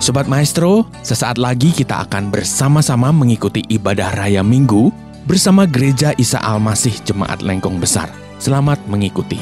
Sobat Maestro, sesaat lagi kita akan bersama-sama mengikuti ibadah Raya Minggu bersama Gereja Isa Al-Masih Jemaat Lengkong Besar. Selamat mengikuti.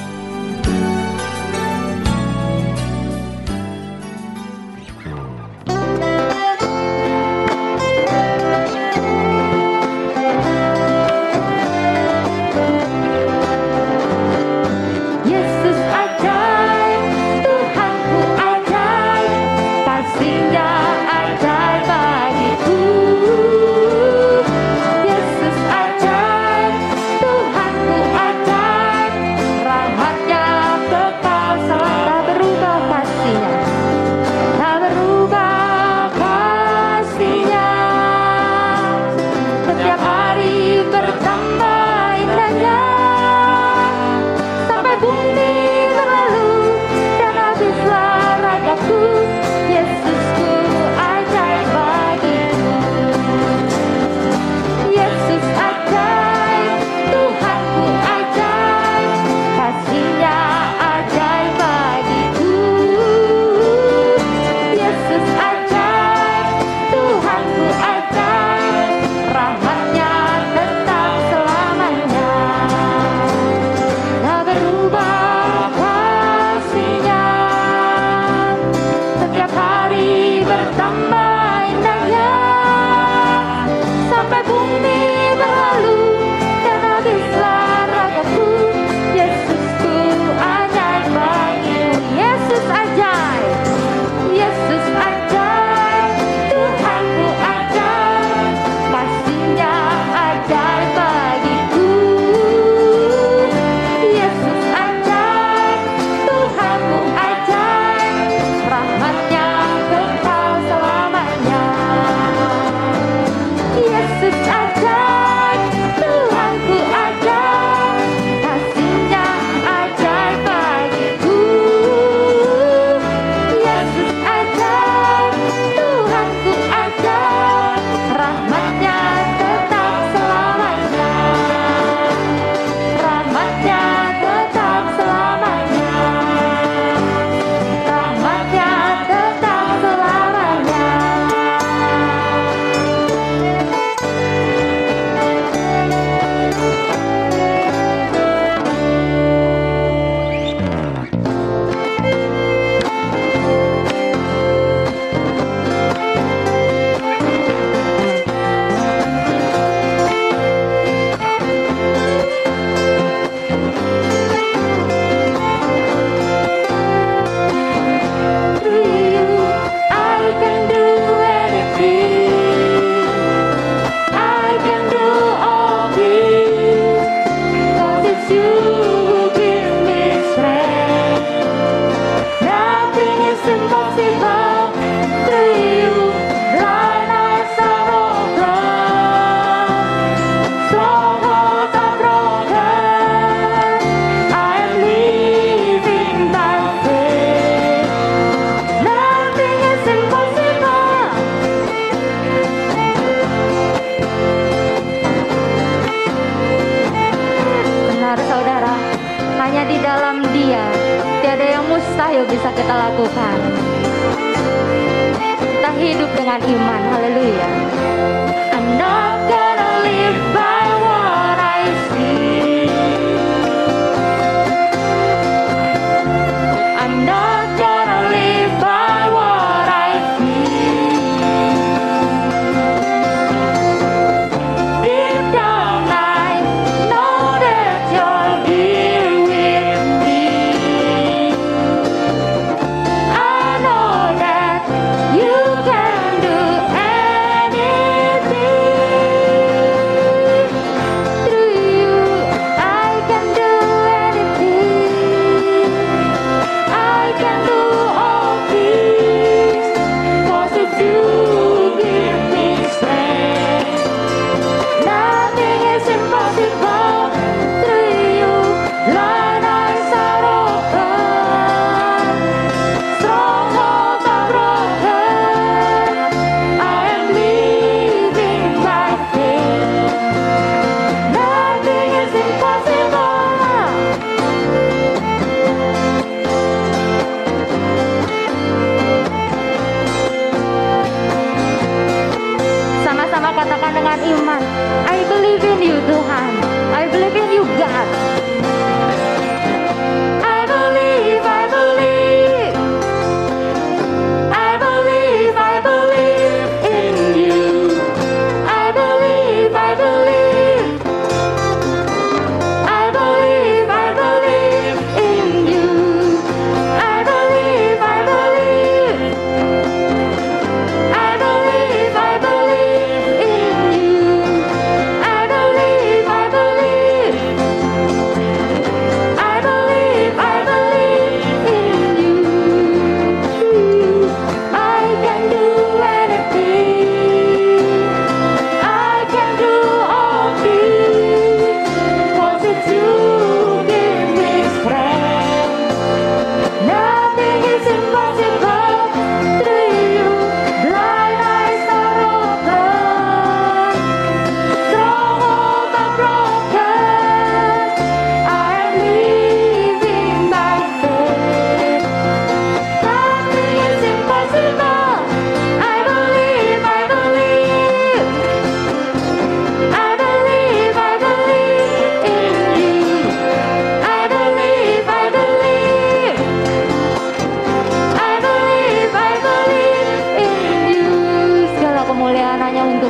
Bisa kita lakukan. Kita hidup dengan iman. Haleluya. I'm not gonna live by what I see. I'm not gonna live by what I feel. Deep down I know that you're here with me. You can do anything.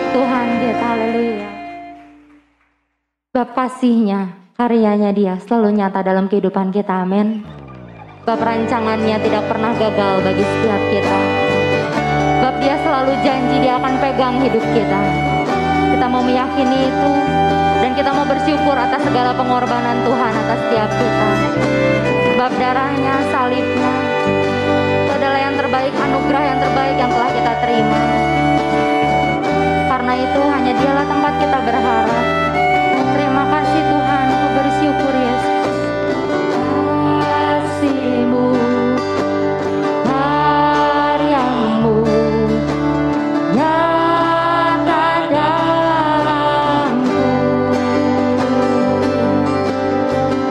Tuhan kita, haleluya. Bab kasihnya, karyanya dia selalu nyata dalam kehidupan kita, amin. Bab rancangannya tidak pernah gagal bagi setiap kita. Bab dia selalu janji dia akan pegang hidup kita. Kita mau meyakini itu, dan kita mau bersyukur atas segala pengorbanan Tuhan atas setiap kita. Sebab darahnya, salibnya, itu adalah yang terbaik, anugerah yang terbaik yang telah kita terima. Karena itu hanya dialah tempat kita berharap. Terima kasih Tuhan, aku bersyukur Yesus. Kasih-Mu, karya-Mu, nyata dalamku.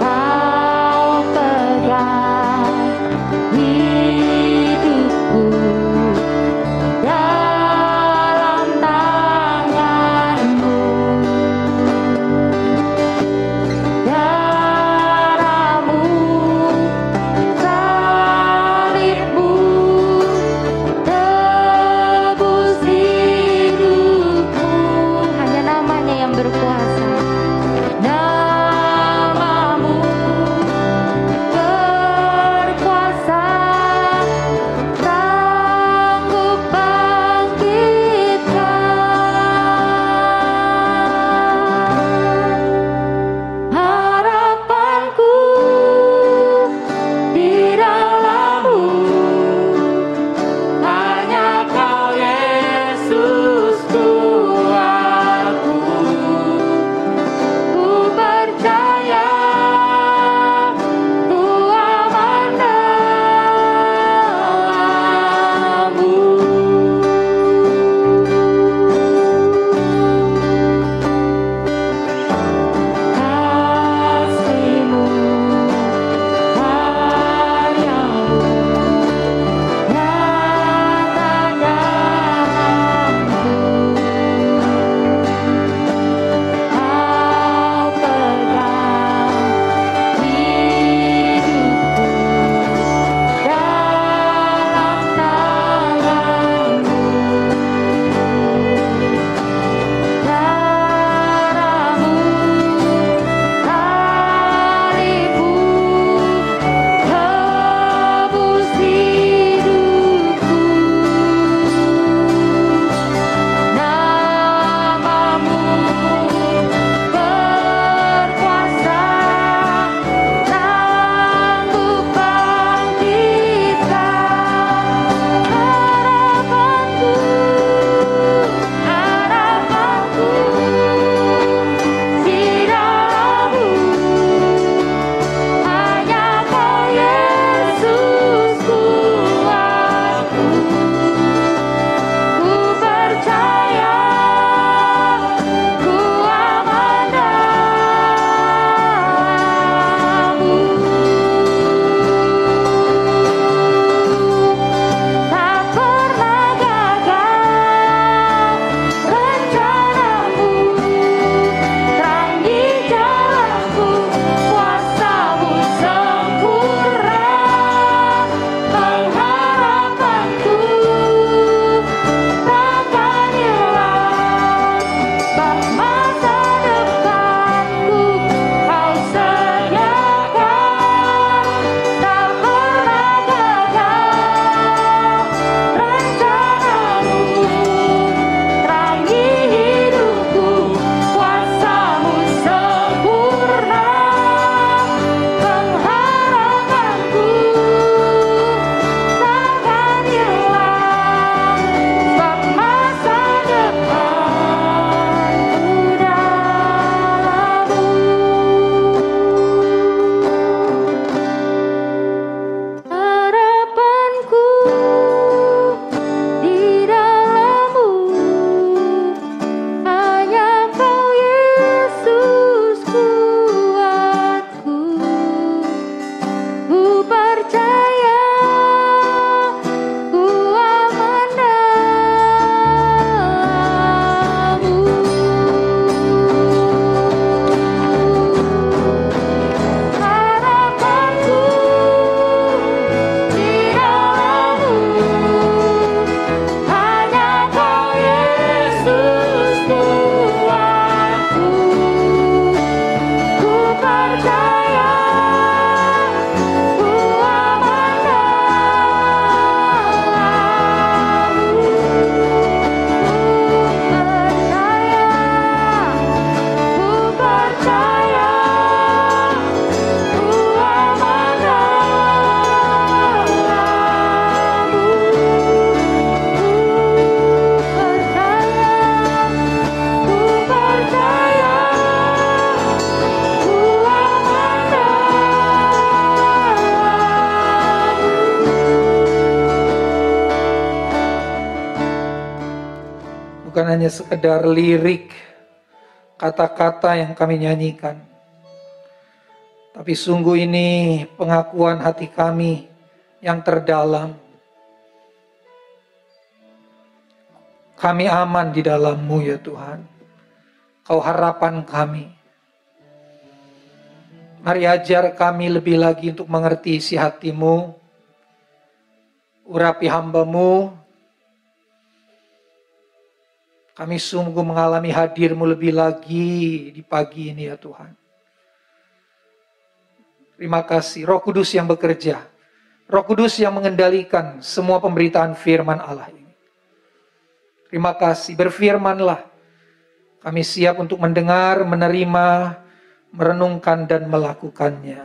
Kau pegang hidupku dalam tangan-Mu. hanya sekedar lirik, kata-kata yang kami nyanyikan. Tapi sungguh ini pengakuan hati kami yang terdalam. Kami aman di dalam-Mu ya Tuhan. Kau harapan kami. Mari ajar kami lebih lagi untuk mengerti isi hati-Mu. Urapi hamba-Mu. Kami sungguh mengalami hadir-Mu lebih lagi di pagi ini ya Tuhan. Terima kasih Roh Kudus yang bekerja. Roh Kudus yang mengendalikan semua pemberitaan firman Allah ini. Terima kasih, berfirmanlah. Kami siap untuk mendengar, menerima, merenungkan dan melakukannya.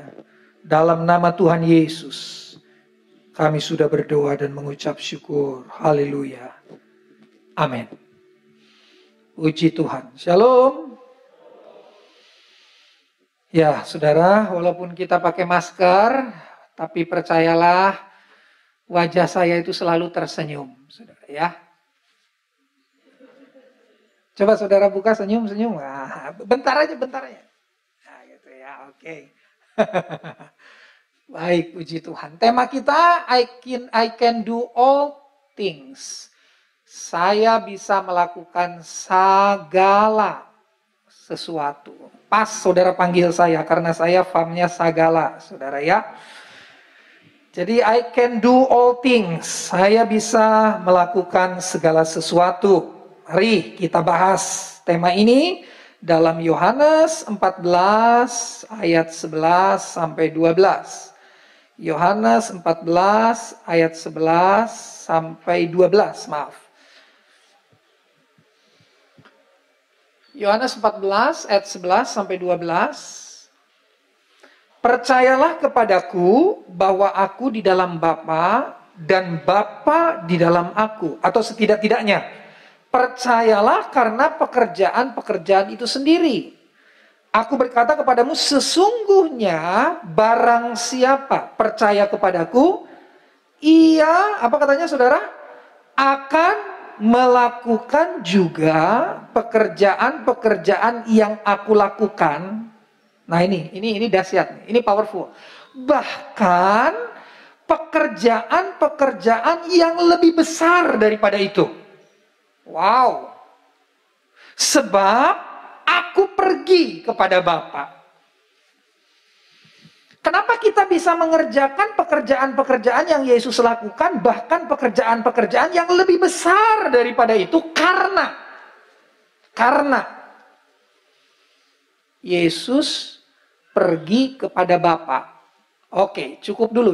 Dalam nama Tuhan Yesus, kami sudah berdoa dan mengucap syukur. Haleluya. Amin. Puji Tuhan. Shalom. Ya, saudara, walaupun kita pakai masker, tapi percayalah, wajah saya itu selalu tersenyum, saudara ya. Coba saudara buka senyum-senyum. Nah, bentar aja. Nah, gitu ya, oke. Baik, puji Tuhan. Tema kita, I can do all things. Saya bisa melakukan segala sesuatu. Pas saudara panggil saya, karena saya famnya sagala, saudara ya. Jadi I can do all things. Saya bisa melakukan segala sesuatu. Mari kita bahas tema ini dalam Yohanes 14 ayat 11 sampai 12. Yohanes 14 ayat 11 sampai 12, maaf. Yohanes 14 ayat 11 sampai 12. Percayalah kepadaku bahwa aku di dalam Bapa dan Bapa di dalam aku. Atau setidak-tidaknya, percayalah karena pekerjaan-pekerjaan itu sendiri. Aku berkata kepadamu, sesungguhnya barang siapa percaya kepadaku, ia, apa katanya saudara? Akan melakukan juga pekerjaan-pekerjaan yang aku lakukan. Nah ini dahsyat, ini powerful. Bahkan pekerjaan-pekerjaan yang lebih besar daripada itu. Wow. Sebab aku pergi kepada Bapa. Kenapa kita bisa mengerjakan pekerjaan-pekerjaan yang Yesus lakukan, bahkan pekerjaan-pekerjaan yang lebih besar daripada itu? Karena Yesus pergi kepada Bapa. Oke, cukup dulu.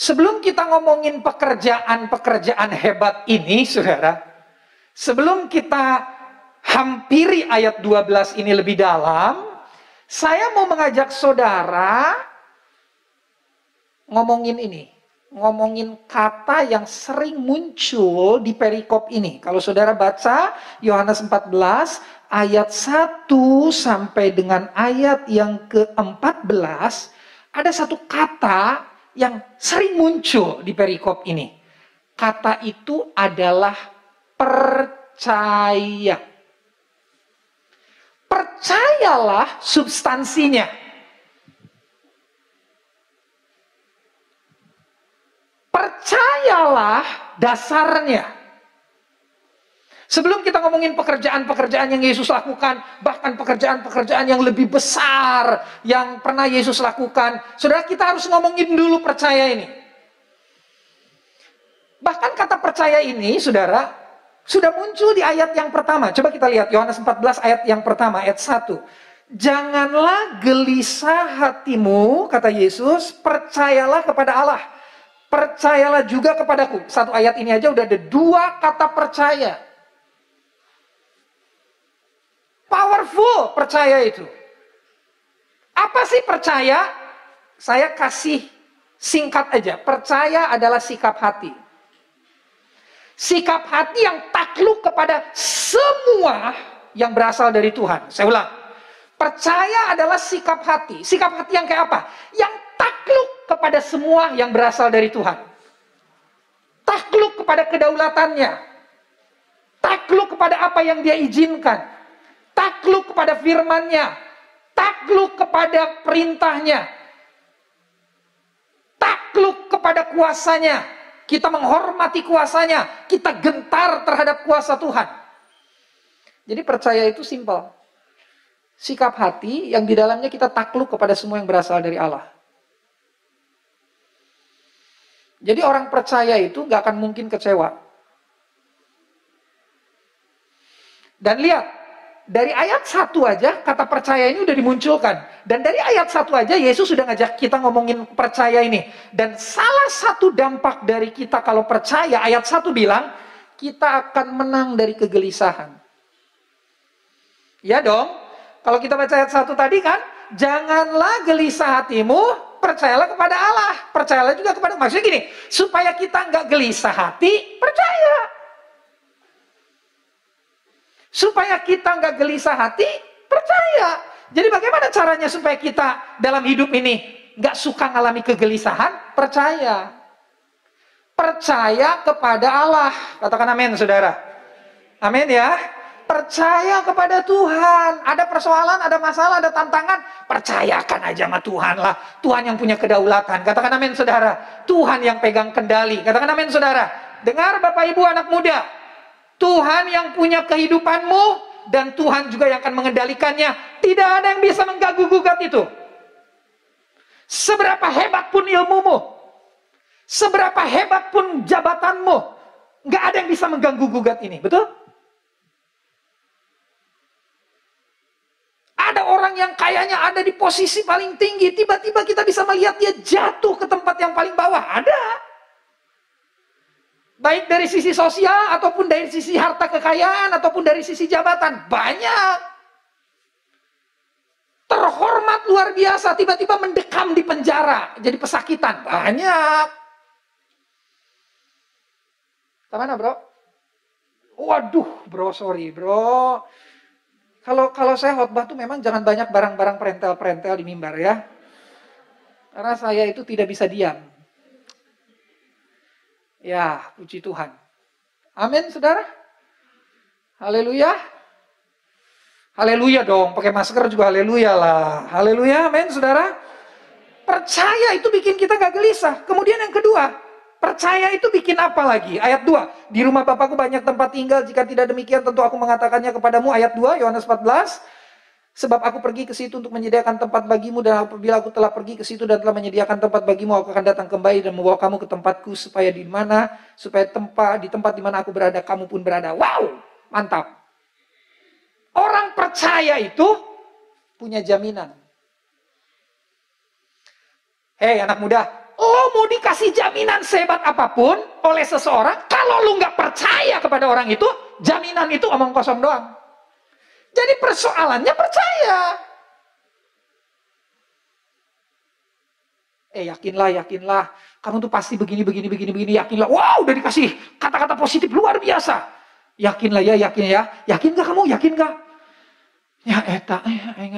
Sebelum kita ngomongin pekerjaan-pekerjaan hebat ini, saudara, sebelum kita hampiri ayat 12 ini lebih dalam, saya mau mengajak saudara ngomongin kata yang sering muncul di perikop ini. Kalau saudara baca Yohanes 14 ayat 1 sampai dengan ayat yang ke-14, ada satu kata yang sering muncul di perikop ini. Kata itu adalah percaya. Percayalah substansinya. Percayalah dasarnya. Sebelum kita ngomongin pekerjaan-pekerjaan yang Yesus lakukan, bahkan pekerjaan-pekerjaan yang lebih besar yang pernah Yesus lakukan, saudara, kita harus ngomongin dulu percaya ini. Bahkan kata percaya ini, saudara, sudah muncul di ayat yang pertama. Coba kita lihat Yohanes 14 ayat yang pertama, ayat 1. Janganlah gelisah hatimu, kata Yesus, percayalah kepada Allah. Percayalah juga kepadaku. Satu ayat ini aja udah ada dua kata percaya. Powerful percaya itu. Apa sih percaya? Saya kasih singkat aja. Percaya adalah sikap hati. Sikap hati yang takluk kepada semua yang berasal dari Tuhan. Saya ulang. Percaya adalah sikap hati. Sikap hati yang kayak apa? Yang takluk kepada semua yang berasal dari Tuhan. Takluk kepada kedaulatannya. takluk kepada apa yang dia izinkan, takluk kepada firman-Nya, takluk kepada perintahnya, takluk kepada kuasanya. Kita menghormati kuasanya, kita gentar terhadap kuasa Tuhan. Jadi percaya itu simpel. Sikap hati yang di dalamnya kita takluk kepada semua yang berasal dari Allah. Jadi orang percaya itu gak akan mungkin kecewa. Dan lihat, dari ayat 1 aja kata percaya ini udah dimunculkan. Dan dari ayat 1 aja Yesus sudah ngajak kita ngomongin percaya ini. Dan salah satu dampak dari kita kalau percaya, ayat 1 bilang, kita akan menang dari kegelisahan. Ya dong, kalau kita baca ayat 1 tadi kan, janganlah gelisah hatimu, percayalah kepada Allah. Percayalah juga kepada, maksudnya gini, supaya kita nggak gelisah hati, percaya. Supaya kita nggak gelisah hati, percaya. Jadi bagaimana caranya supaya kita dalam hidup ini nggak suka ngalami kegelisahan? Percaya. Percaya kepada Allah. Katakan amin, saudara. Amin ya. Percaya kepada Tuhan. Ada persoalan, ada masalah, ada tantangan, percayakan aja sama Tuhan lah. Tuhan yang punya kedaulatan. Katakan amin, saudara. Tuhan yang pegang kendali. Katakan amin, saudara. Dengar Bapak Ibu anak muda. Tuhan yang punya kehidupanmu dan Tuhan juga yang akan mengendalikannya. Tidak ada yang bisa mengganggu-gugat itu. Seberapa hebat pun ilmumu, seberapa hebat pun jabatanmu, nggak ada yang bisa mengganggu-gugat ini. Betul? Ada orang yang kayaknya ada di posisi paling tinggi, tiba-tiba kita bisa melihat dia jatuh ke tempat yang paling bawah. Ada. Baik dari sisi sosial, ataupun dari sisi harta kekayaan, ataupun dari sisi jabatan. Banyak. Terhormat luar biasa, tiba-tiba mendekam di penjara, jadi pesakitan. Banyak. Kemana bro? Waduh bro, sorry bro. Kalau saya khotbah tuh memang jangan banyak barang-barang perentel-perentel di mimbar ya. Karena saya itu tidak bisa diam. Ya, puji Tuhan. Amin, saudara. Haleluya. Haleluya dong, pakai masker juga haleluya lah. Haleluya, amin, saudara. Percaya itu bikin kita gak gelisah. Kemudian yang kedua, percaya itu bikin apa lagi? Ayat 2, di rumah Bapakku banyak tempat tinggal, jika tidak demikian tentu aku mengatakannya kepadamu. Ayat 2, Yohanes 14, sebab aku pergi ke situ untuk menyediakan tempat bagimu, dan apabila aku telah pergi ke situ dan telah menyediakan tempat bagimu, aku akan datang kembali dan membawa kamu ke tempatku, supaya di tempat di mana aku berada, kamu pun berada. Wow, mantap. Orang percaya itu punya jaminan. Hei anak muda, lo mau dikasih jaminan sehebat apapun oleh seseorang, kalau lo nggak percaya kepada orang itu, jaminan itu omong kosong doang. Jadi persoalannya percaya. Yakinlah. Kamu tuh pasti begini, yakinlah. Wow, udah dikasih kata-kata positif luar biasa. Yakinlah ya, yakin ya. Yakin gak kamu? Yakin gak? Ya eta,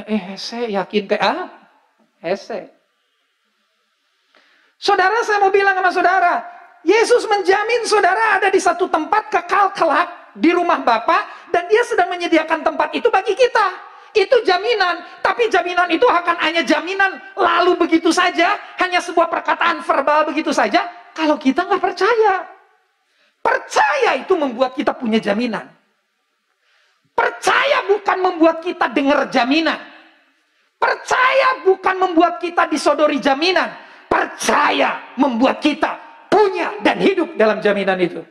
hese, yakin teh hese. Saudara, saya mau bilang sama saudara, Yesus menjamin saudara ada di satu tempat kekal kelak di rumah Bapa, dan dia sedang menyediakan tempat itu bagi kita. Itu jaminan, tapi jaminan itu akan hanya jaminan lalu begitu saja, hanya sebuah perkataan verbal begitu saja, kalau kita nggak percaya. Percaya itu membuat kita punya jaminan. Percaya bukan membuat kita dengar jaminan. Percaya bukan membuat kita disodori jaminan. Percaya membuat kita punya dan hidup dalam jaminan itu.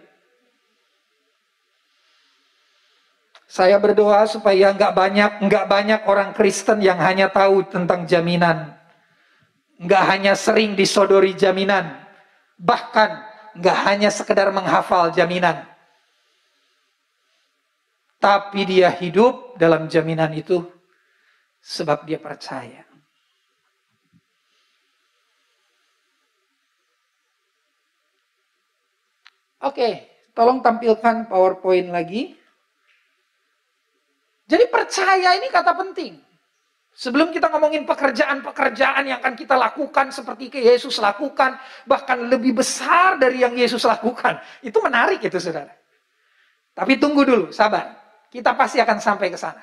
Saya berdoa supaya nggak banyak orang Kristen yang hanya tahu tentang jaminan, nggak hanya sering disodori jaminan, bahkan nggak hanya sekedar menghafal jaminan, tapi dia hidup dalam jaminan itu sebab dia percaya. Oke, tolong tampilkan PowerPoint lagi. Jadi percaya ini kata penting. Sebelum kita ngomongin pekerjaan-pekerjaan yang akan kita lakukan seperti Yesus lakukan, bahkan lebih besar dari yang Yesus lakukan. Itu menarik itu saudara. Tapi tunggu dulu, sabar. Kita pasti akan sampai ke sana.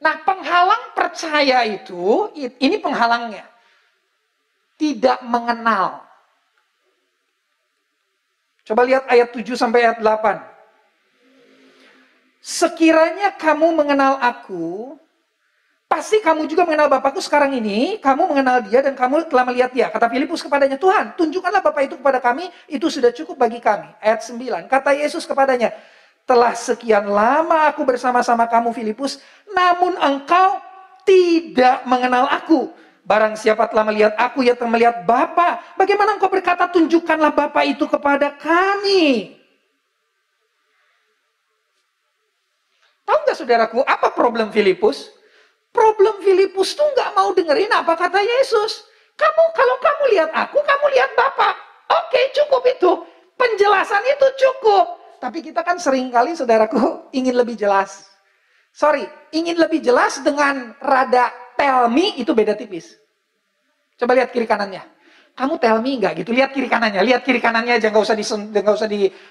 Nah, penghalang percaya itu, ini penghalangnya. Tidak mengenal. Coba lihat ayat 7 sampai ayat 8. Sekiranya kamu mengenal aku, pasti kamu juga mengenal Bapakku sekarang ini, kamu mengenal dia dan kamu telah melihat dia. Kata Filipus kepadanya, Tuhan, tunjukkanlah Bapa itu kepada kami, itu sudah cukup bagi kami. Ayat 9, kata Yesus kepadanya, telah sekian lama aku bersama-sama kamu Filipus, namun engkau tidak mengenal aku. Barang siapa telah melihat aku, ia telah melihat Bapa. Bagaimana engkau berkata, tunjukkanlah Bapa itu kepada kami? Tahu nggak saudaraku, apa problem Filipus? Problem Filipus tuh nggak mau dengerin apa kata Yesus. Kalau kamu lihat aku, kamu lihat Bapa. Oke, cukup itu. Penjelasan itu cukup. Tapi kita kan seringkali, saudaraku, ingin lebih jelas. Sorry, ingin lebih jelas dengan rada tell me itu beda tipis. Coba lihat kiri kanannya. Kamu tell me nggak gitu? Lihat kiri kanannya. Lihat kiri kanannya aja, nggak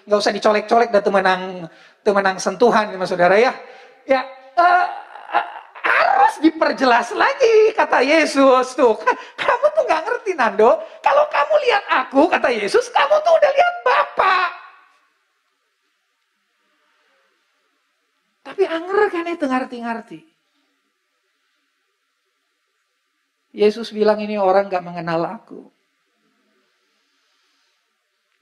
usah dicolek-colek dan temenang sentuhan, sama saudara ya. Ya, harus diperjelas lagi kata Yesus tuh. Kamu tuh nggak ngerti Nando. Kalau kamu lihat aku kata Yesus, kamu tuh udah lihat Bapa. Tapi anger kan itu ngerti-ngerti. Yesus bilang ini orang gak mengenal aku.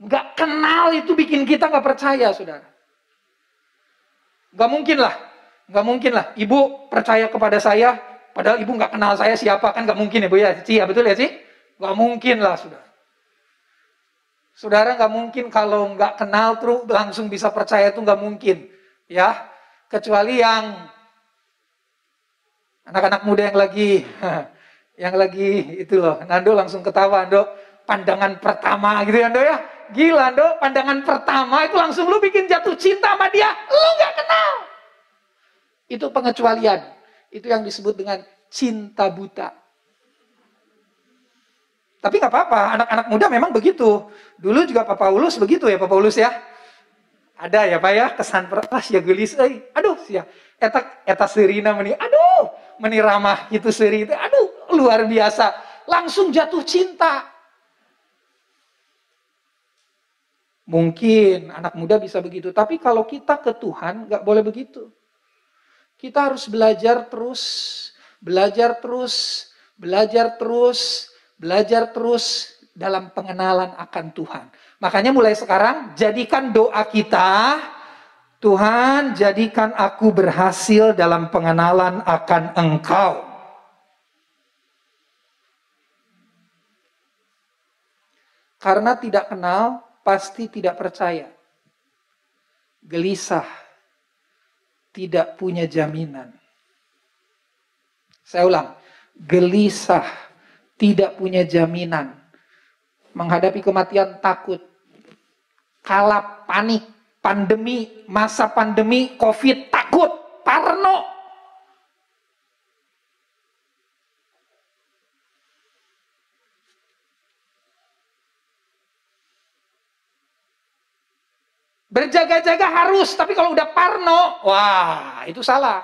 Gak kenal itu bikin kita gak percaya, saudara. Gak mungkin lah. Ibu percaya kepada saya, padahal ibu gak kenal saya siapa, kan gak mungkin ya Bu ya. Ci, ya betul ya Ci? Gak mungkin lah, saudara. Saudara gak mungkin kalau gak kenal terus langsung bisa percaya itu gak mungkin. Ya. Kecuali yang anak-anak muda yang lagi itu loh, Nando langsung ketawa, Nando, pandangan pertama gitu ya, Nando ya. Gila, Nando, pandangan pertama itu langsung lu bikin jatuh cinta sama dia, lu gak kenal. Itu pengecualian. Itu yang disebut dengan cinta buta. Tapi gak apa-apa, anak-anak muda memang begitu. Dulu juga Pak Paulus begitu ya, Pak Paulus ya. Ada ya Pak ya, kesan pertas ya gelis, aduh sia, eta serina meni ramah gitu seri itu, aduh luar biasa, langsung jatuh cinta. Mungkin anak muda bisa begitu, tapi kalau kita ke Tuhan nggak boleh begitu. Kita harus belajar terus dalam pengenalan akan Tuhan. Makanya mulai sekarang, jadikan doa kita, Tuhan, jadikan aku berhasil dalam pengenalan akan Engkau. Karena tidak kenal, pasti tidak percaya. Gelisah, tidak punya jaminan. Saya ulang, gelisah, tidak punya jaminan. Menghadapi kematian takut. Kalap, panik, pandemi, masa pandemi, COVID, takut, parno. Berjaga-jaga harus, tapi kalau udah parno, wah itu salah.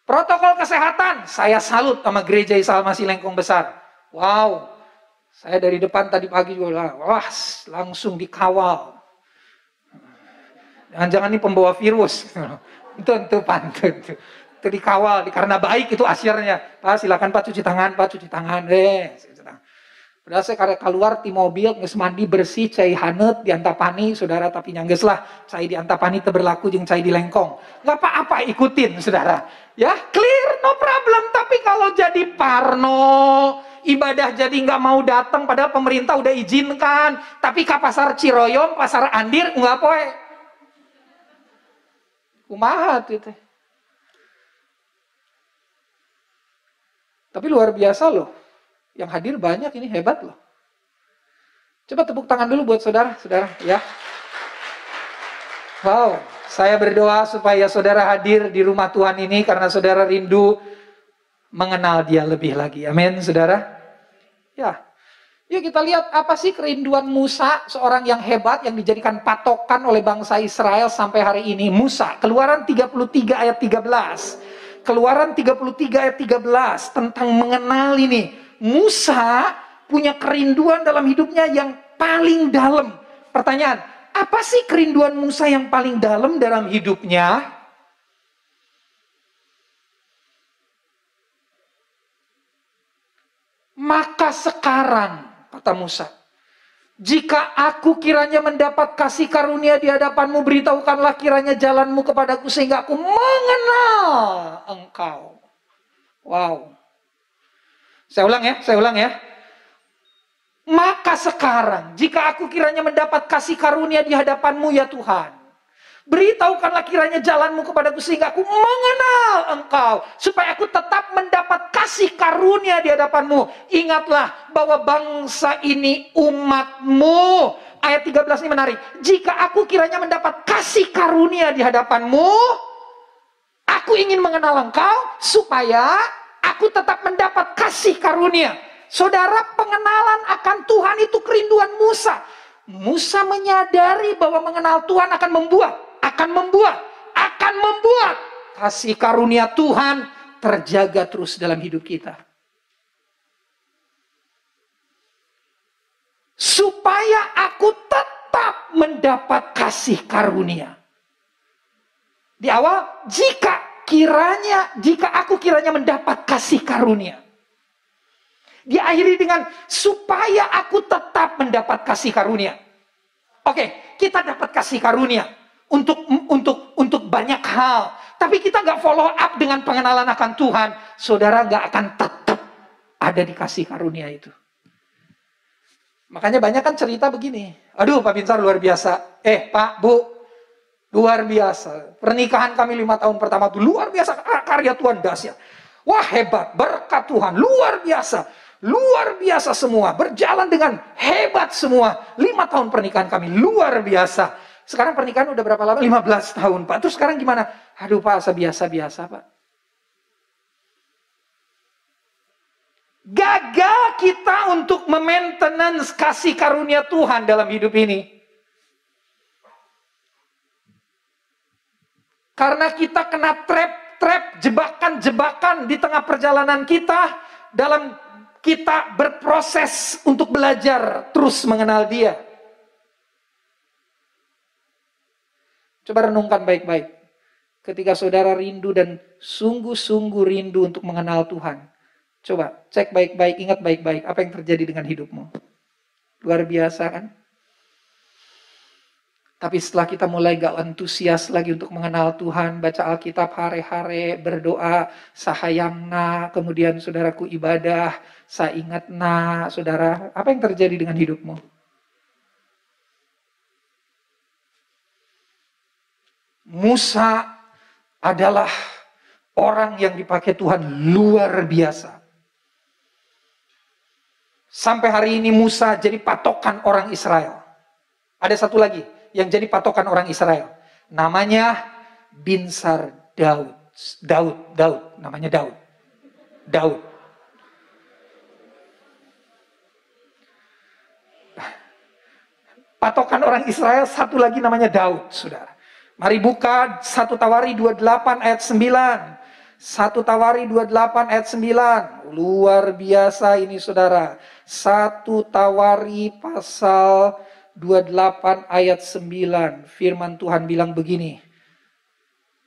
Protokol kesehatan, saya salut sama gereja Isa Al-Masih Lengkong Besar. Wow. Saya dari depan tadi pagi juga, wah langsung dikawal. Jangan-jangan ini pembawa virus. Tentu pantun. Itu dikawal, karena baik itu asyirnya. Pak silakan Pak cuci tangan, Pak cuci tangan. Padahal saya karena keluar di mobil, nges mandi bersih, cai hanet, diantapani, saudara, tapi nyangges lah. Cai diantapani berlaku, jeung cai di lengkong. Nggak apa-apa, ikutin, saudara. Ya, clear, no problem. Tapi kalau jadi parno, ibadah jadi nggak mau datang, padahal pemerintah udah izinkan. Tapi ke pasar Ciroyom, pasar Andir, nggak poe. Kumaha itu. Tapi luar biasa loh. Yang hadir banyak, ini hebat loh. Coba tepuk tangan dulu buat saudara-saudara ya. Wow, saya berdoa supaya saudara hadir di rumah Tuhan ini karena saudara rindu mengenal Dia lebih lagi. Amin, saudara. Ya, Yuk kita lihat apa sih kerinduan Musa, seorang yang hebat yang dijadikan patokan oleh bangsa Israel sampai hari ini. Musa, Keluaran 33 ayat 13. Keluaran 33 ayat 13 tentang mengenal ini. Musa punya kerinduan dalam hidupnya yang paling dalam. Pertanyaan, apa sih kerinduan Musa yang paling dalam hidupnya? Maka sekarang, kata Musa, jika aku kiranya mendapat kasih karunia di hadapanmu, beritahukanlah kiranya jalanmu kepadaku sehingga aku mengenal engkau. Wow. Saya ulang ya. Maka sekarang, jika aku kiranya mendapat kasih karunia di hadapanmu ya Tuhan, beritahukanlah kiranya jalanmu kepadaku sehingga aku mengenal engkau. Supaya aku tetap mendapat kasih karunia di hadapanmu. Ingatlah bahwa bangsa ini umatmu. Ayat 13 ini menarik. Jika aku kiranya mendapat kasih karunia di hadapanmu, aku ingin mengenal engkau supaya aku tetap mendapat kasih karunia. Saudara, pengenalan akan Tuhan itu kerinduan Musa. Musa menyadari bahwa mengenal Tuhan akan membuat kasih karunia Tuhan terjaga terus dalam hidup kita. Supaya aku tetap mendapat kasih karunia. Di awal, jika aku kiranya mendapat kasih karunia. Diakhiri dengan supaya aku tetap mendapat kasih karunia. Oke, kita dapat kasih karunia untuk banyak hal. Tapi kita nggak follow up dengan pengenalan akan Tuhan. Saudara nggak akan tetap ada di kasih karunia itu. Makanya banyak kan cerita begini. Aduh Pak Binsar luar biasa. Pak, Bu, luar biasa. Pernikahan kami 5 tahun pertama itu luar biasa. Karya Tuhan dahsyat. Wah hebat, berkat Tuhan, luar biasa. Luar biasa semua, berjalan dengan hebat semua. 5 tahun pernikahan kami, luar biasa. Sekarang pernikahan udah berapa lama? 15 tahun, Pak. Terus sekarang gimana? Aduh Pak, biasa-biasa Pak. Gagal kita untuk memaintenance kasih karunia Tuhan dalam hidup ini. Karena kita kena trap, jebakan-jebakan di tengah perjalanan kita. Dalam kita berproses untuk belajar terus mengenal Dia. Coba renungkan baik-baik. Ketika saudara rindu dan sungguh-sungguh rindu untuk mengenal Tuhan. Coba cek baik-baik, ingat baik-baik apa yang terjadi dengan hidupmu. Luar biasa kan? Tapi setelah kita mulai gak antusias lagi untuk mengenal Tuhan, baca Alkitab hare-hare, berdoa, sahayangna, kemudian saudaraku ibadah, saingatna, saudara, apa yang terjadi dengan hidupmu? Musa adalah orang yang dipakai Tuhan luar biasa. Sampai hari ini Musa jadi patokan orang Israel. Ada satu lagi yang jadi patokan orang Israel. Namanya Binsar Daud. Namanya Daud. Patokan orang Israel satu lagi namanya Daud, saudara. Mari buka 1 Tawari 28 ayat 9. 1 Tawari 28 ayat 9. Luar biasa ini saudara. 1 Tawari pasal 28 ayat 9. Firman Tuhan bilang begini.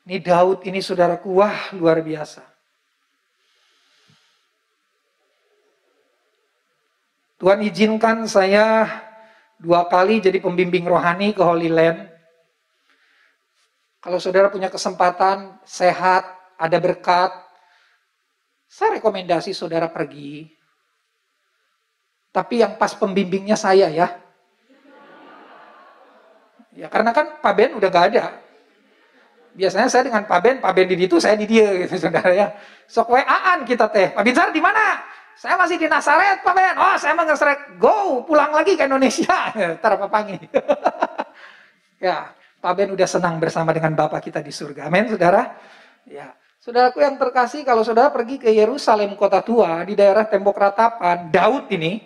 Ini Daud ini saudaraku, wah luar biasa. Tuhan izinkan saya 2 kali jadi pembimbing rohani ke Holy Land. Kalau saudara punya kesempatan, sehat, ada berkat, saya rekomendasi saudara pergi. Tapi yang pas pembimbingnya saya ya. Ya karena kan Pak Ben udah gak ada. Biasanya saya dengan Pak Ben di situ, saya di dia gitu saudara ya. Sok WA-an kita teh. Pak Binsar di mana? Saya masih di Nazaret Pak Ben. Oh saya mau Nazaret. Go pulang lagi ke Indonesia. Ntar apa panggil. Ya Pak Ben udah senang bersama dengan Bapak kita di surga. Amin saudara. Ya. Saudaraku yang terkasih, kalau saudara pergi ke Yerusalem kota tua di daerah tembok ratapan, Daud ini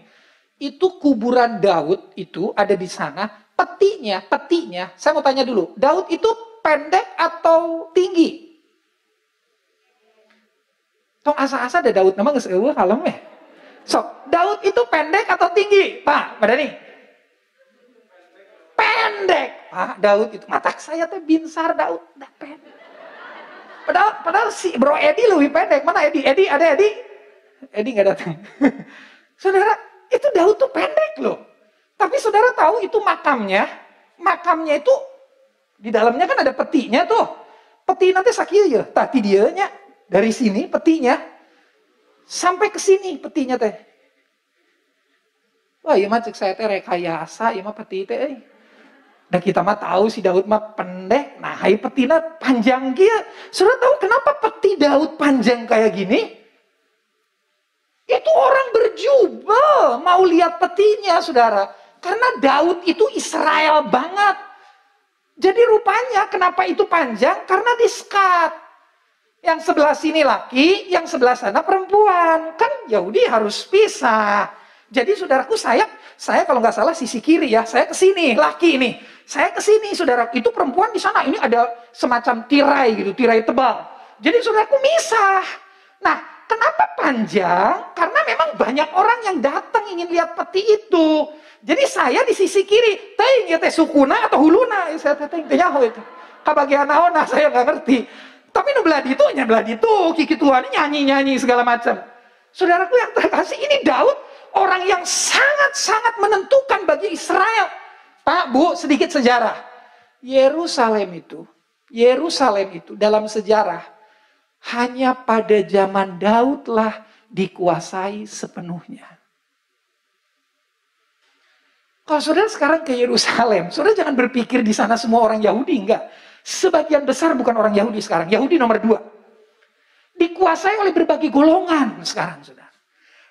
itu kuburan Daud itu ada di sana. Petinya, saya mau tanya dulu, Daud itu pendek atau tinggi? Tong asa-asa ada Daud nama nge-eueuh kalem ya. So, Daud itu pendek atau tinggi? Pak, Madani. Pendek. Pak, Daud itu mata saya teh binsar Daud, dah pendek. Padahal si Bro Edi lebih pendek. Mana Edi? Ada Edi? Edi nggak datang. Saudara, itu Daud tuh pendek loh. Tapi saudara tahu itu makamnya itu di dalamnya kan ada petinya tuh. Peti nanti sakit ya, tadi dianya dari sini petinya sampai ke sini petinya teh. Wah, iya mah cek saya teh rekayasa, iya mah peti teh. Nah kita mah tahu si Daud mah pendek, nah hai petina panjang kia. Saudara tahu kenapa peti Daud panjang kayak gini? Itu orang berjubel mau lihat petinya, saudara. Karena Daud itu Israel banget. Jadi rupanya kenapa itu panjang? Karena di-skat. Yang sebelah sini laki, yang sebelah sana perempuan. Kan Yahudi harus pisah. Jadi saudaraku, saya kalau nggak salah sisi kiri ya, saya ke sini, laki ini. Saya ke sini, saudara. Itu perempuan di sana. Ini ada semacam tirai gitu, tirai tebal. Jadi saudaraku misah. Nah, kenapa panjang? Karena memang banyak orang yang datang ingin lihat peti itu. Jadi saya di sisi kiri, teh teh sukuna atau huluna, saya teh nyaho itu. Kabagian naona saya nggak ngerti. Tapi nu belah ditu, kiki tuan nyanyi segala macam. Saudaraku yang terkasih, ini Daud orang yang sangat-sangat menentukan bagi Israel. Pak, Bu, sedikit sejarah. Yerusalem itu dalam sejarah hanya pada zaman Daudlah dikuasai sepenuhnya. Kalau saudara sekarang ke Yerusalem, saudara jangan berpikir di sana semua orang Yahudi, enggak. Sebagian besar bukan orang Yahudi sekarang, Yahudi nomor 2. Dikuasai oleh berbagai golongan sekarang, saudara.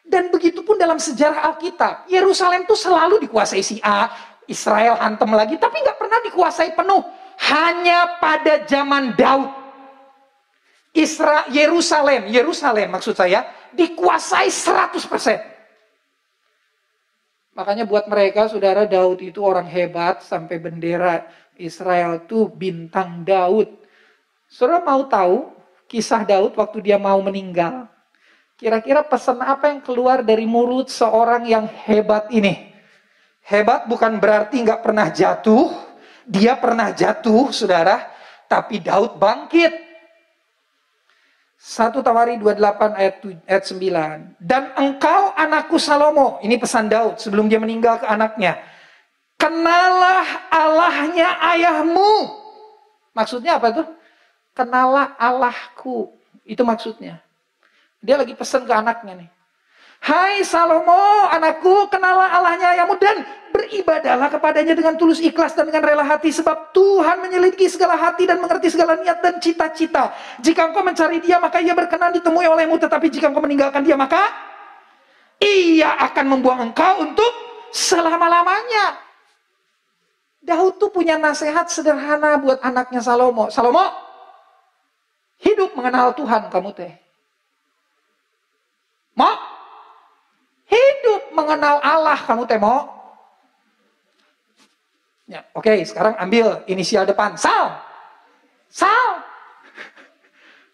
Dan begitu pun dalam sejarah Alkitab, Yerusalem itu selalu dikuasai si A, Israel hantem lagi, tapi nggak pernah dikuasai penuh. Hanya pada zaman Daud. Yerusalem maksud saya, dikuasai 100%. Makanya buat mereka, saudara, Daud itu orang hebat, sampai bendera Israel itu bintang Daud. Saudara mau tahu kisah Daud waktu dia mau meninggal? Kira-kira pesan apa yang keluar dari mulut seorang yang hebat ini? Hebat bukan berarti nggak pernah jatuh. Dia pernah jatuh, saudara. Tapi Daud bangkit. 1 Tawari 28 ayat 9. Dan engkau anakku Salomo. Ini pesan Daud sebelum dia meninggal ke anaknya. Kenalah Allahnya ayahmu. Maksudnya apa tuh? Kenalah Allahku. Itu maksudnya. Dia lagi pesan ke anaknya nih. Hai Salomo, anakku, kenalah Allahnya ayahmu dan beribadahlah kepadanya dengan tulus ikhlas dan dengan rela hati. Sebab Tuhan menyelidiki segala hati dan mengerti segala niat dan cita-cita. Jika engkau mencari dia, maka ia berkenan ditemui olehmu. Tetapi jika engkau meninggalkan dia, maka ia akan membuang engkau untuk selama-lamanya. Daud tuh punya nasihat sederhana buat anaknya Salomo. Salomo, hidup mengenal Tuhan kamu teh. Mo, hidup mengenal Allah kamu teh mo. Ya, oke, sekarang ambil inisial depan. Sal.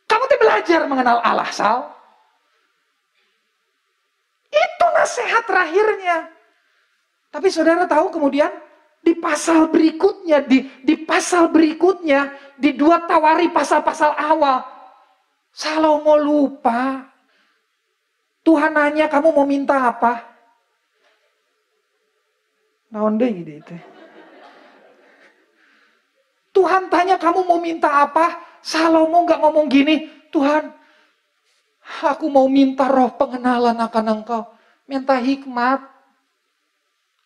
Kamu teh belajar mengenal Allah, Sal. Itu nasihat terakhirnya. Tapi saudara tahu kemudian di pasal berikutnya, di 2 Tawari pasal-pasal awal, Salomo lupa. Tuhan nanya, kamu mau minta apa? Naon deui itu. Tuhan tanya, kamu mau minta apa? Salomo nggak ngomong gini, Tuhan, aku mau minta roh pengenalan akan Engkau. Minta hikmat,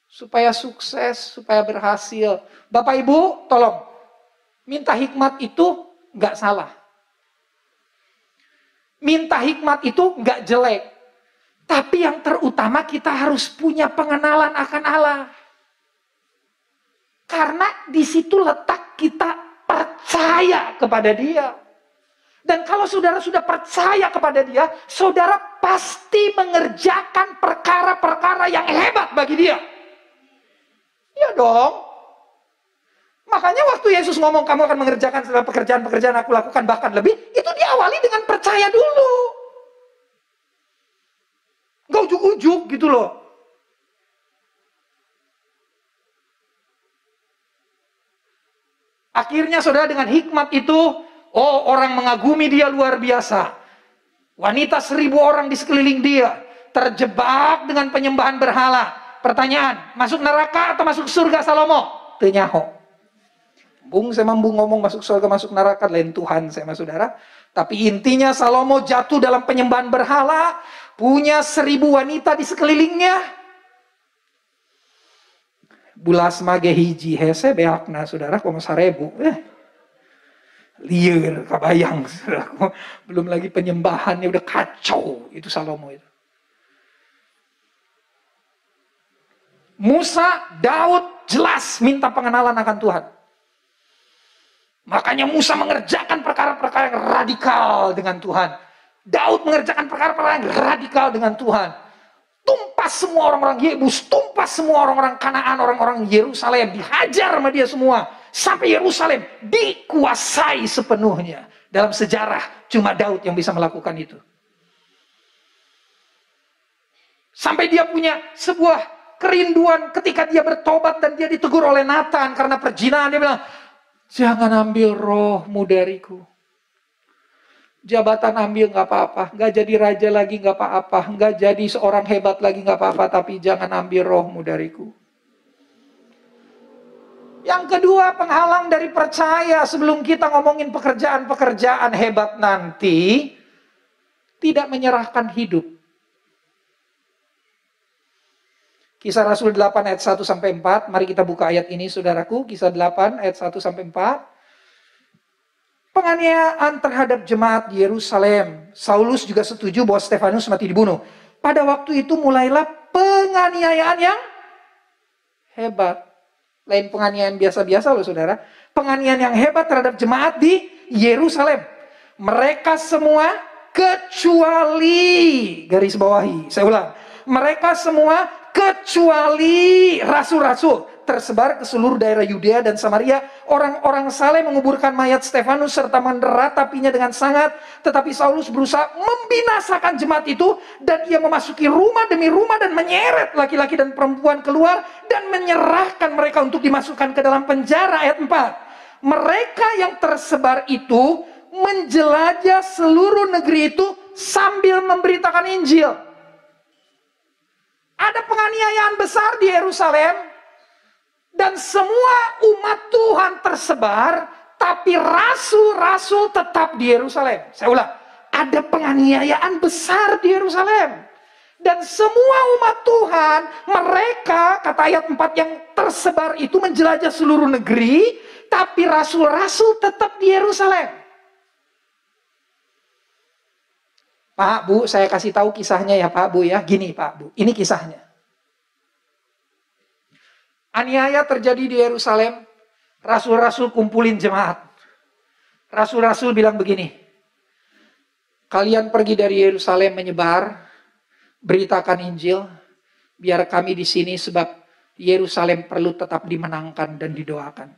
supaya sukses, supaya berhasil. Bapak Ibu, tolong. Minta hikmat itu nggak salah. Minta hikmat itu nggak jelek. Tapi yang terutama kita harus punya pengenalan akan Allah. Karena di situ letak kita percaya kepada Dia. Dan kalau saudara sudah percaya kepada dia, saudara pasti mengerjakan perkara-perkara yang hebat bagi dia. Iya dong. Makanya waktu Yesus ngomong kamu akan mengerjakan segala pekerjaan-pekerjaan aku lakukan bahkan lebih, itu diawali dengan percaya dulu. Gak ujuk-ujuk gitu loh. Akhirnya saudara dengan hikmat itu, oh orang mengagumi dia luar biasa. Wanita 1000 orang di sekeliling dia, terjebak dengan penyembahan berhala. Pertanyaan, masuk neraka atau masuk surga Salomo? Tenyaho. Bung saya mampu ngomong masuk surga masuk neraka, lain Tuhan saya mas saudara. Tapi intinya Salomo jatuh dalam penyembahan berhala, punya 1000 wanita di sekelilingnya. Bulas mage hiji hese beakna saudara komo 1000. Liar kabayang saudara. Belum lagi penyembahannya udah kacau itu Salomo itu. Musa, Daud jelas minta pengenalan akan Tuhan. Makanya Musa mengerjakan perkara-perkara yang radikal dengan Tuhan. Daud mengerjakan perkara-perkara yang radikal dengan Tuhan. Tumpas semua orang-orang Yebus, tumpas semua orang-orang Kanaan, orang-orang Yerusalem, dihajar sama dia semua. Sampai Yerusalem dikuasai sepenuhnya. Dalam sejarah cuma Daud yang bisa melakukan itu. Sampai dia punya sebuah kerinduan ketika dia bertobat dan dia ditegur oleh Nathan karena perzinahan. Dia bilang, jangan ambil rohmu dariku. Jabatan ambil nggak apa-apa, nggak jadi raja lagi nggak apa-apa, nggak jadi seorang hebat lagi nggak apa-apa, tapi jangan ambil rohmu dariku. Yang kedua, penghalang dari percaya sebelum kita ngomongin pekerjaan-pekerjaan hebat nanti, tidak menyerahkan hidup. Kisah Rasul 8 ayat 1-4, mari kita buka ayat ini saudaraku, Kisah 8 ayat 1-4. Penganiayaan terhadap jemaat di Yerusalem. Saulus juga setuju bahwa Stefanus mati dibunuh. Pada waktu itu mulailah penganiayaan yang hebat. Lain penganiayaan biasa-biasa loh saudara. Penganiayaan yang hebat terhadap jemaat di Yerusalem. Mereka semua kecuali, garis bawahi, saya ulang. Mereka semua kecuali rasul-rasul tersebar ke seluruh daerah Yudea dan Samaria. Orang-orang saleh menguburkan mayat Stefanus serta menderatapinya dengan sangat. Tetapi Saulus berusaha membinasakan jemaat itu, dan ia memasuki rumah demi rumah dan menyeret laki-laki dan perempuan keluar dan menyerahkan mereka untuk dimasukkan ke dalam penjara. Ayat 4. Mereka yang tersebar itu menjelajah seluruh negeri itu sambil memberitakan Injil. Ada penganiayaan besar di Yerusalem. Dan semua umat Tuhan tersebar, tapi rasul-rasul tetap di Yerusalem. Saya ulang, ada penganiayaan besar di Yerusalem. Dan semua umat Tuhan, mereka, kata ayat 4, yang tersebar itu menjelajah seluruh negeri, tapi rasul-rasul tetap di Yerusalem. Pak, Bu, saya kasih tahu kisahnya ya Pak, Bu ya. Gini Pak, Bu, ini kisahnya. Aniaya terjadi di Yerusalem, rasul-rasul kumpulin jemaat. Rasul-rasul bilang begini, kalian pergi dari Yerusalem menyebar, beritakan Injil, biar kami di sini sebab Yerusalem perlu tetap dimenangkan dan didoakan.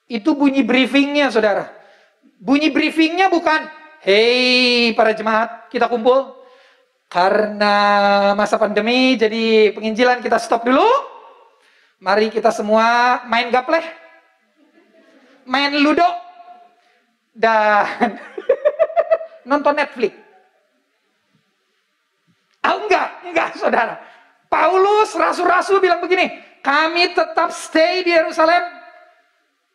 Itu bunyi briefingnya saudara. Bunyi briefingnya bukan, hei para jemaat kita kumpul, karena masa pandemi jadi penginjilan kita stop dulu. Mari kita semua main gapleh, main ludo, dan nonton Netflix. Enggak saudara. Paulus, rasul-rasul bilang begini, kami tetap stay di Yerusalem,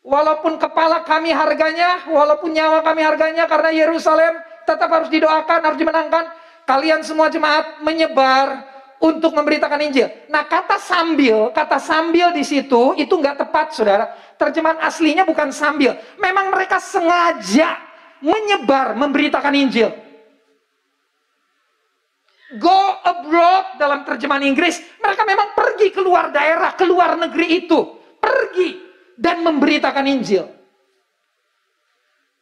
walaupun kepala kami harganya, walaupun nyawa kami harganya, karena Yerusalem tetap harus didoakan, harus dimenangkan. Kalian semua jemaat menyebar untuk memberitakan Injil. Nah, kata sambil di situ itu nggak tepat, saudara. Terjemahan aslinya bukan sambil. Memang mereka sengaja menyebar, memberitakan Injil. Go abroad dalam terjemahan Inggris, mereka memang pergi keluar daerah, keluar negeri itu, pergi dan memberitakan Injil.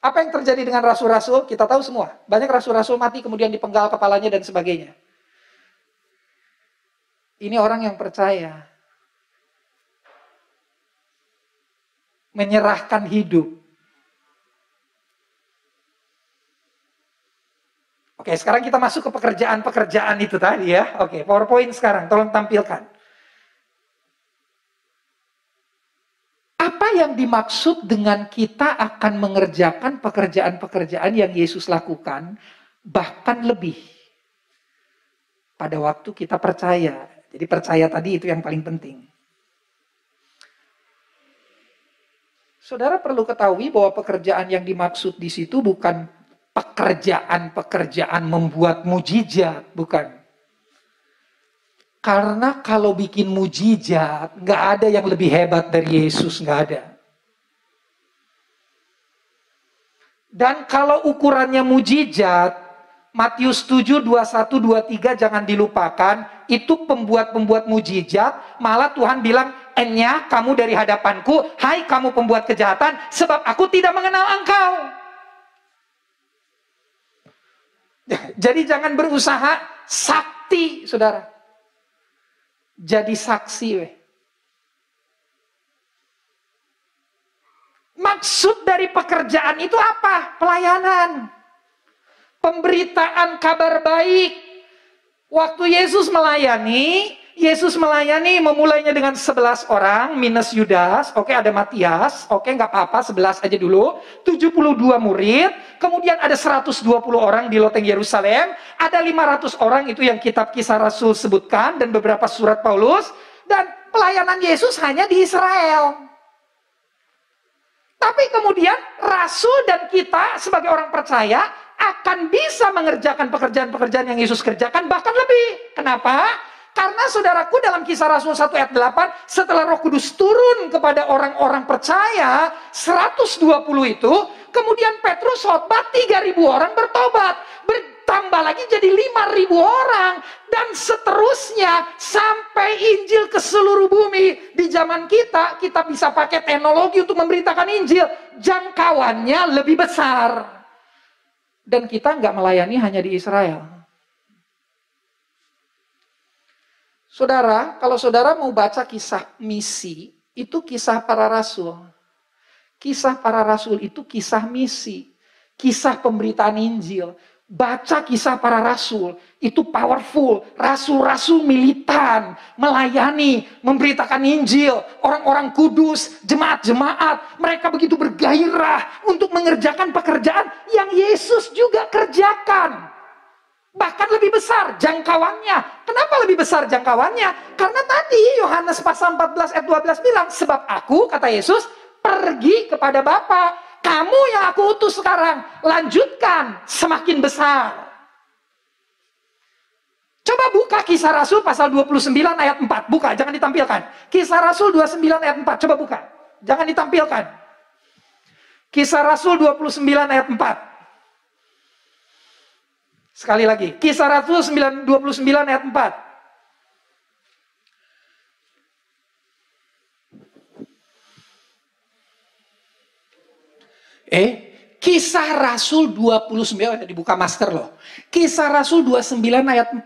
Apa yang terjadi dengan rasul-rasul? Kita tahu semua. Banyak rasul-rasul mati kemudian dipenggal kepalanya dan sebagainya. Ini orang yang percaya. Menyerahkan hidup. Oke, sekarang kita masuk ke pekerjaan-pekerjaan itu tadi ya. Oke, PowerPoint sekarang, tolong tampilkan. Apa yang dimaksud dengan kita akan mengerjakan pekerjaan-pekerjaan yang Yesus lakukan, bahkan lebih pada waktu kita percaya. Jadi percaya tadi itu yang paling penting. Saudara perlu ketahui bahwa pekerjaan yang dimaksud di situ bukan pekerjaan-pekerjaan membuat mujizat, bukan. Karena kalau bikin mujizat, nggak ada yang lebih hebat dari Yesus, nggak ada. Dan kalau ukurannya mujizat, Matius 7, 21, 23 jangan dilupakan, itu pembuat-pembuat mujizat, malah Tuhan bilang, "Enyah kamu dari hadapanku, hai kamu pembuat kejahatan, sebab aku tidak mengenal engkau." Jadi jangan berusaha sakti, saudara. Jadi saksi, weh. Maksud dari pekerjaan itu apa? Pelayanan. Pemberitaan kabar baik. Waktu Yesus melayani memulainya dengan 11 orang, minus Yudas. Oke, ada Matias. Oke, nggak apa-apa, 11 aja dulu. 72 murid. Kemudian ada 120 orang di loteng Yerusalem. Ada 500 orang, itu yang kitab Kisah Rasul sebutkan. Dan beberapa surat Paulus. Dan pelayanan Yesus hanya di Israel. Tapi kemudian Rasul dan kita sebagai orang percaya akan bisa mengerjakan pekerjaan-pekerjaan yang Yesus kerjakan, bahkan lebih. Kenapa? Karena saudaraku dalam Kisah Rasul 1 ayat 8, setelah Roh Kudus turun kepada orang-orang percaya, 120 itu, kemudian Petrus khotbah 3.000 orang bertobat. Bertambah lagi jadi 5.000 orang. Dan seterusnya sampai Injil ke seluruh bumi. Di zaman kita bisa pakai teknologi untuk memberitakan Injil. Jangkauannya lebih besar. Dan kita nggak melayani hanya di Israel. Saudara, kalau saudara mau baca kisah misi, itu kisah para rasul. Kisah para rasul itu kisah misi. Kisah pemberitaan Injil. Baca kisah para rasul, itu powerful. Rasul-rasul militan, melayani, memberitakan Injil. Orang-orang kudus, jemaat-jemaat, mereka begitu bergairah untuk mengerjakan pekerjaan yang Yesus juga kerjakan. Bahkan lebih besar jangkauannya. Kenapa lebih besar jangkauannya? Karena tadi Yohanes pasal 14 ayat 12 bilang, sebab aku, kata Yesus, pergi kepada Bapa. Kamu yang aku utus sekarang, lanjutkan, semakin besar. Coba buka Kisah Rasul pasal 29 ayat 4. Buka, jangan ditampilkan. Kisah Rasul 29 ayat 4, coba buka. Jangan ditampilkan. Kisah Rasul 29 ayat 4. Sekali lagi, Kisah Rasul 29 ayat 4. Kisah Rasul 29, dibuka master loh. Kisah Rasul 29 ayat 4.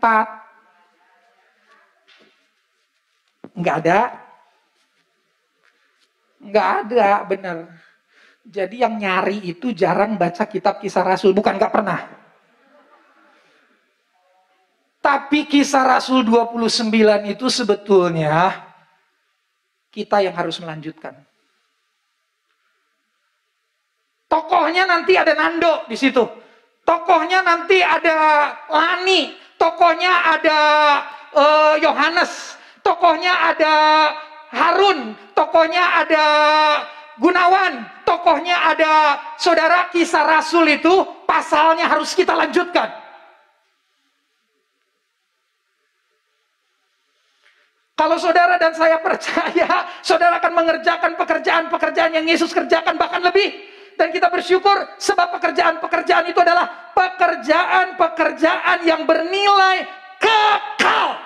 Enggak ada. Enggak ada, benar. Jadi yang nyari itu jarang baca kitab Kisah Rasul, bukan enggak pernah. Tapi Kisah Rasul 29 itu sebetulnya kita yang harus melanjutkan. Tokohnya nanti ada Nando di situ. Tokohnya nanti ada Lani. Tokohnya ada Yohanes. Tokohnya ada Harun. Tokohnya ada Gunawan. Tokohnya ada saudara. Kisah Rasul itu pasalnya harus kita lanjutkan. Kalau saudara dan saya percaya, saudara akan mengerjakan pekerjaan-pekerjaan yang Yesus kerjakan, bahkan lebih. Dan kita bersyukur sebab pekerjaan-pekerjaan itu adalah pekerjaan-pekerjaan yang bernilai kekal.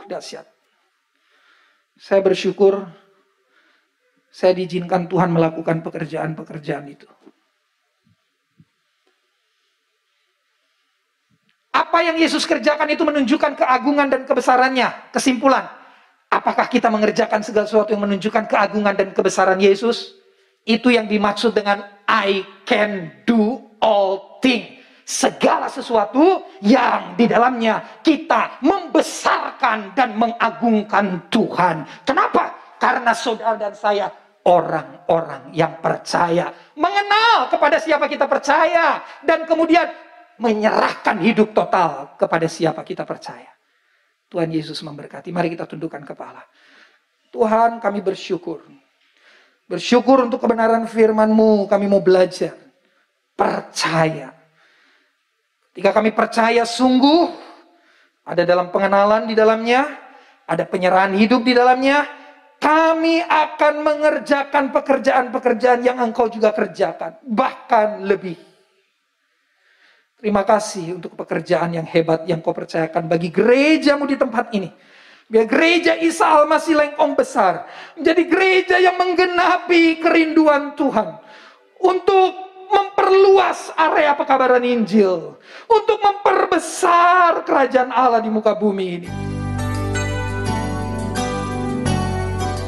Dahsyat. Saya bersyukur saya diizinkan Tuhan melakukan pekerjaan-pekerjaan itu. Apa yang Yesus kerjakan itu menunjukkan keagungan dan kebesarannya. Kesimpulan, apakah kita mengerjakan segala sesuatu yang menunjukkan keagungan dan kebesaran Yesus? Itu yang dimaksud dengan I can do all things. Segala sesuatu yang di dalamnya kita membesarkan dan mengagungkan Tuhan. Kenapa? Karena saudara dan saya orang-orang yang percaya. Mengenal kepada siapa kita percaya. Dan kemudian menyerahkan hidup total kepada siapa kita percaya. Tuhan Yesus memberkati. Mari kita tundukkan kepala. Tuhan, kami bersyukur. Bersyukur untuk kebenaran firman-Mu. Kami mau belajar. Percaya. Ketika kami percaya sungguh, ada dalam pengenalan di dalamnya, ada penyerahan hidup di dalamnya, kami akan mengerjakan pekerjaan-pekerjaan yang Engkau juga kerjakan. Bahkan lebih. Terima kasih untuk pekerjaan yang hebat yang Kau percayakan bagi gereja-Mu di tempat ini. Biar gereja Isa Al-Masih Lengkong Besar menjadi gereja yang menggenapi kerinduan Tuhan. Untuk memperluas area pekabaran Injil. Untuk memperbesar kerajaan Allah di muka bumi ini.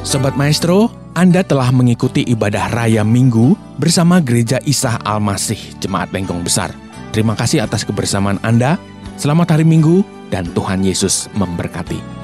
Sobat Maestro, Anda telah mengikuti ibadah Raya Minggu bersama Gereja Isa Al-Masih Jemaat Lengkong Besar. Terima kasih atas kebersamaan Anda. Selamat hari Minggu dan Tuhan Yesus memberkati.